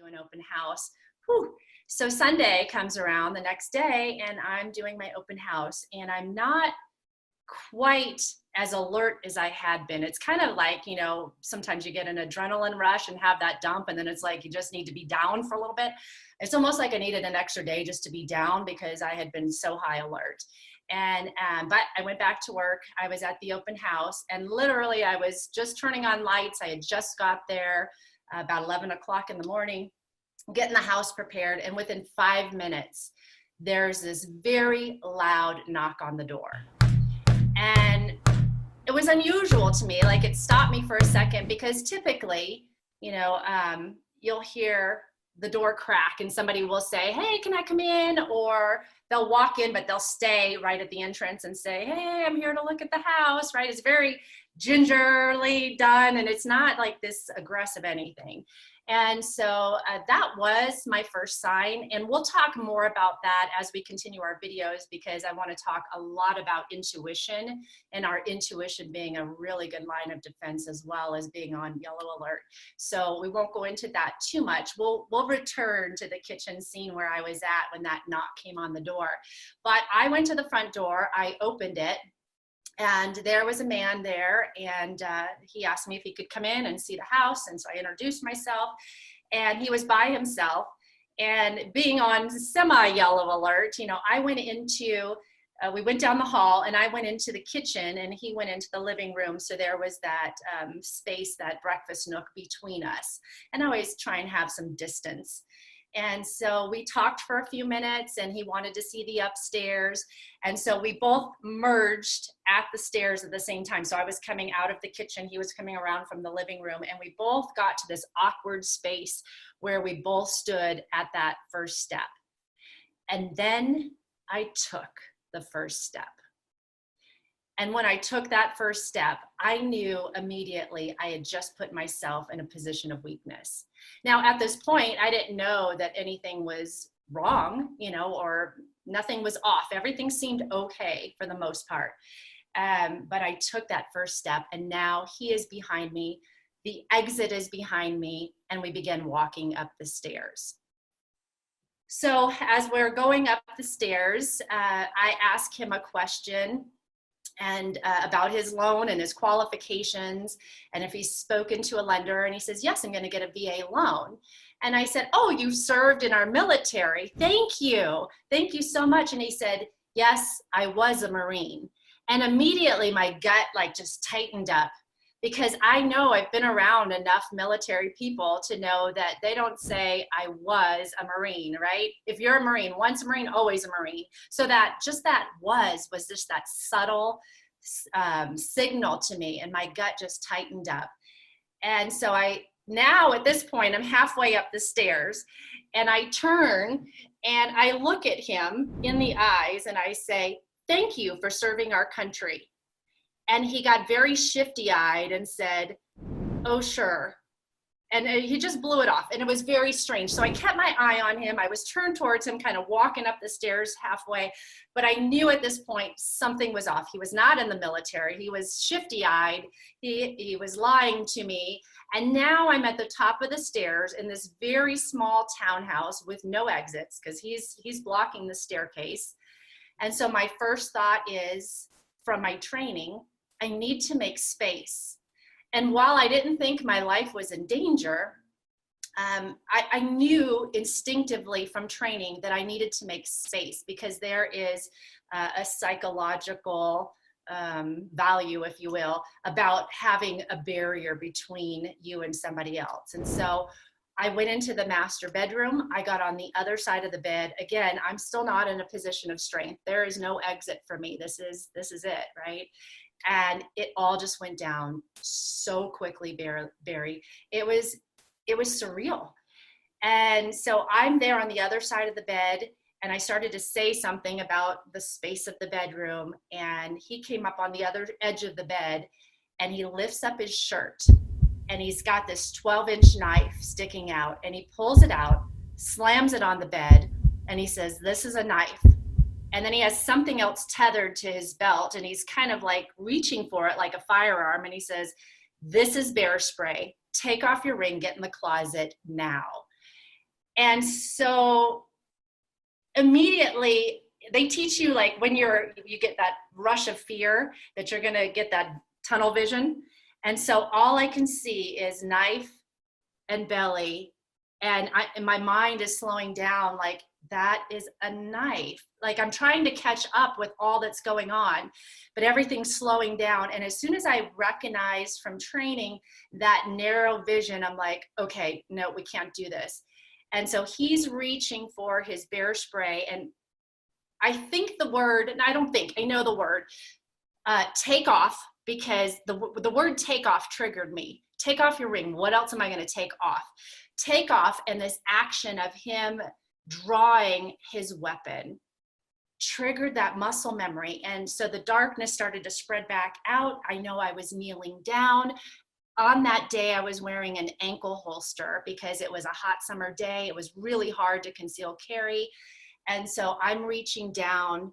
do an open house. Whew. So Sunday comes around the next day and I'm doing my open house and I'm not quite as alert as I had been. It's kind of like, you know, sometimes you get an adrenaline rush and have that dump and then it's like you just need to be down for a little bit. It's almost like I needed an extra day just to be down because I had been so high alert. And but I went back to work. I was at the open house and literally I was just turning on lights. I had just got there about 11 o'clock in the morning, getting the house prepared, and within 5 minutes there's this very loud knock on the door. And it was unusual to me. Like, it stopped me for a second because typically, you know, you'll hear the door crack and somebody will say, hey, can I come in? Or they'll walk in, but they'll stay right at the entrance and say, hey, I'm here to look at the house, right? It's very gingerly done and it's not like this aggressive anything. And so that was my first sign. And we'll talk more about that as we continue our videos, because I want to talk a lot about intuition, and our intuition being a really good line of defense as well as being on yellow alert. So we won't go into that too much. We'll return to the kitchen scene where I was at when that knock came on the door. But I went to the front door, I opened it, and there was a man there, and he asked me if he could come in and see the house. And so I introduced myself, and he was by himself. And being on semi-yellow alert, you know, I went into, we went down the hall, and I went into the kitchen, and he went into the living room. So there was that space, that breakfast nook between us. And I always try and have some distance. And so we talked for a few minutes, and he wanted to see the upstairs. And so we both merged at the stairs at the same time. So I was coming out of the kitchen, he was coming around from the living room, and we both got to this awkward space where we both stood at that first step. And then I took the first step. And when I took that first step, I knew immediately I had just put myself in a position of weakness. Now, at this point, I didn't know that anything was wrong, you know, or nothing was off. Everything seemed okay for the most part. But I took that first step, and now he is behind me. The exit is behind me, and we began walking up the stairs. So as we're going up the stairs, I asked him a question and about his loan and his qualifications, and if he's spoken to a lender, and he says, yes, I'm going to get a VA loan. And I said, oh, you served in our military. Thank you so much. And he said, yes, I was a Marine. And immediately my gut like just tightened up, because I know I've been around enough military people to know that they don't say I was a Marine, right? If you're a Marine, once a Marine, always a Marine. So that just that was just that subtle signal to me, and my gut just tightened up. And so now at this point, I'm halfway up the stairs, and I turn and I look at him in the eyes and I say, thank you for serving our country. And he got very shifty-eyed and said, oh, sure. And he just blew it off. And it was very strange. So I kept my eye on him. I was turned towards him, kind of walking up the stairs halfway. But I knew at this point something was off. He was not in the military. He was shifty-eyed. He was lying to me. And now I'm at the top of the stairs in this very small townhouse with no exits, because he's blocking the staircase. And so my first thought is, from my training, I need to make space. And while I didn't think my life was in danger, I knew instinctively from training that I needed to make space, because there is a psychological value, if you will, about having a barrier between you and somebody else. And so I went into the master bedroom. I got on the other side of the bed. Again, I'm still not in a position of strength. There is no exit for me. This is it, right? And it all just went down so quickly, Barry. It was surreal. And so I'm there on the other side of the bed, and I started to say something about the space of the bedroom, and he came up on the other edge of the bed, and he lifts up his shirt, and he's got this 12-inch knife sticking out, and he pulls it out, slams it on the bed, and he says, this is a knife. And then he has something else tethered to his belt, and he's kind of like reaching for it like a firearm. And he says, this is bear spray. Take off your ring, get in the closet now. And so immediately they teach you, like, when you get that rush of fear that you're going to get that tunnel vision. And so all I can see is knife and belly. And my mind is slowing down, like, that is a knife. Like, I'm trying to catch up with all that's going on, but everything's slowing down. And as soon as I recognize from training that narrow vision, I'm like, okay, no, we can't do this. And so he's reaching for his bear spray. And I think the word, and I don't think, I know the word, take off, because the word take off triggered me. Take off your ring. What else am I going to take off? Take off, and this action of him drawing his weapon triggered that muscle memory. And so the darkness started to spread back out. I know I was kneeling down. On that day, I was wearing an ankle holster because it was a hot summer day. It was really hard to conceal carry. And so I'm reaching down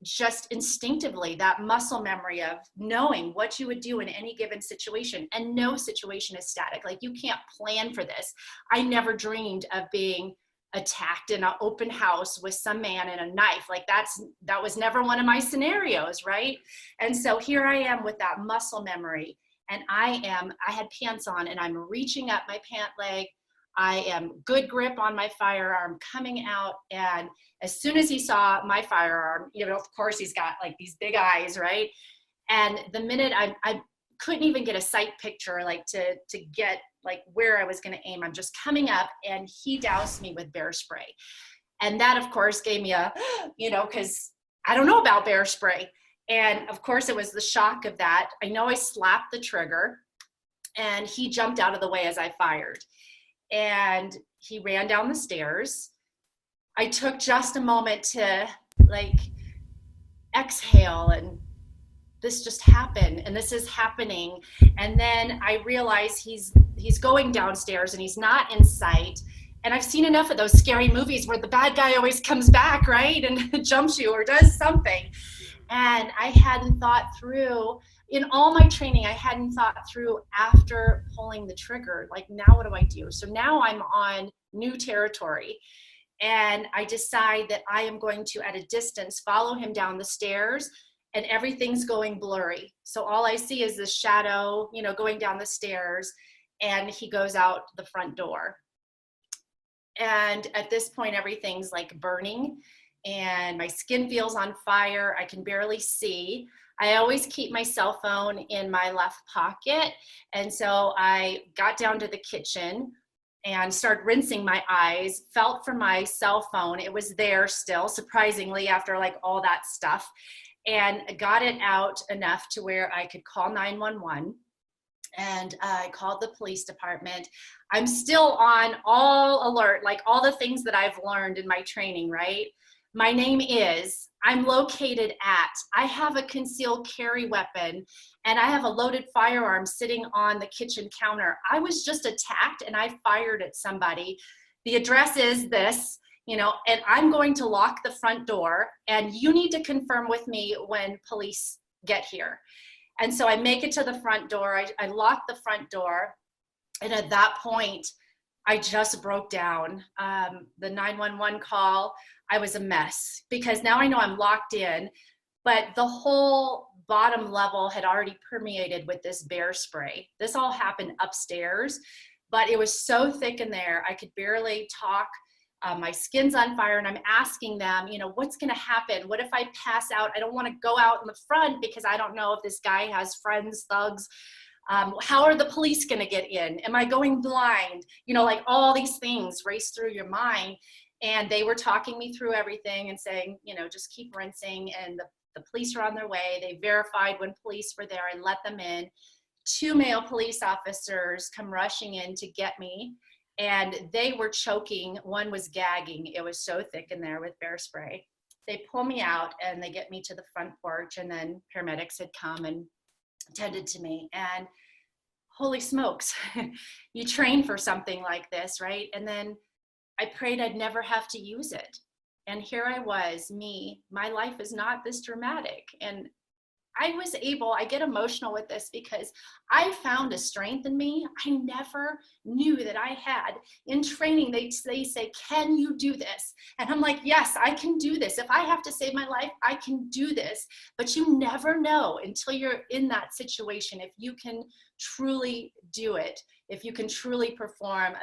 just instinctively, that muscle memory of knowing what you would do in any given situation. And no situation is static. Like, you can't plan for this. I never dreamed of being attacked in an open house with some man and a knife. Like, that was never one of my scenarios, right? And so here I am with that muscle memory, and I had pants on, and I'm reaching up my pant leg. I am good grip on my firearm coming out. And as soon as he saw my firearm, of course, he's got like these big eyes, right? And the minute I couldn't even get a sight picture, like to get like where I was going to aim. I'm just coming up, and he doused me with bear spray. And that, of course, gave me a, because I don't know about bear spray. And of course, it was the shock of that. I know I slapped the trigger, and he jumped out of the way as I fired. And he ran down the stairs. I took just a moment to like exhale, and this just happened, and this is happening. And then I realize he's going downstairs, and he's not in sight. And I've seen enough of those scary movies where the bad guy always comes back, right, and jumps you or does something. And I hadn't thought through, in all my training, I hadn't thought through after pulling the trigger, like, now what do I do? So now I'm on new territory, and I decide that I am going to, at a distance, follow him down the stairs, and everything's going blurry. So all I see is this shadow, going down the stairs, and he goes out the front door. And at this point, everything's like burning, and my skin feels on fire. I can barely see. I always keep my cell phone in my left pocket. And so I got down to the kitchen and started rinsing my eyes, felt for my cell phone. It was there still, surprisingly, after like all that stuff, and got it out enough to where I could call 911. And I called the police department. I'm still on all alert, like all the things that I've learned in my training, right? My name is, I'm located at, I have a concealed carry weapon, and I have a loaded firearm sitting on the kitchen counter. I was just attacked, and I fired at somebody. The address is this, and I'm going to lock the front door, and you need to confirm with me when police get here. And so I make it to the front door. I lock the front door. And at that point, I just broke down. The 911 call, I was a mess, because now I know I'm locked in, but the whole bottom level had already permeated with this bear spray. This all happened upstairs, but it was so thick in there, I could barely talk. My skin's on fire, and I'm asking them, what's going to happen? What if I pass out? I don't want to go out in the front because I don't know if this guy has friends, thugs. How are the police going to get in? Am I going blind? Like all these things race through your mind. And they were talking me through everything and saying, just keep rinsing. And the police are on their way. They verified when police were there and let them in. 2 male police officers come rushing in to get me. And they were choking. One was gagging. It was so thick in there with bear spray. They pull me out, and they get me to the front porch, and then paramedics had come and tended to me. And holy smokes, you train for something like this, right? And then I prayed I'd never have to use it. And here I was, my life is not this dramatic. And I get emotional with this because I found a strength in me I never knew that I had. In training, they say, can you do this? And I'm like, yes, I can do this. If I have to save my life, I can do this. But you never know until you're in that situation if you can truly do it, if you can truly perform.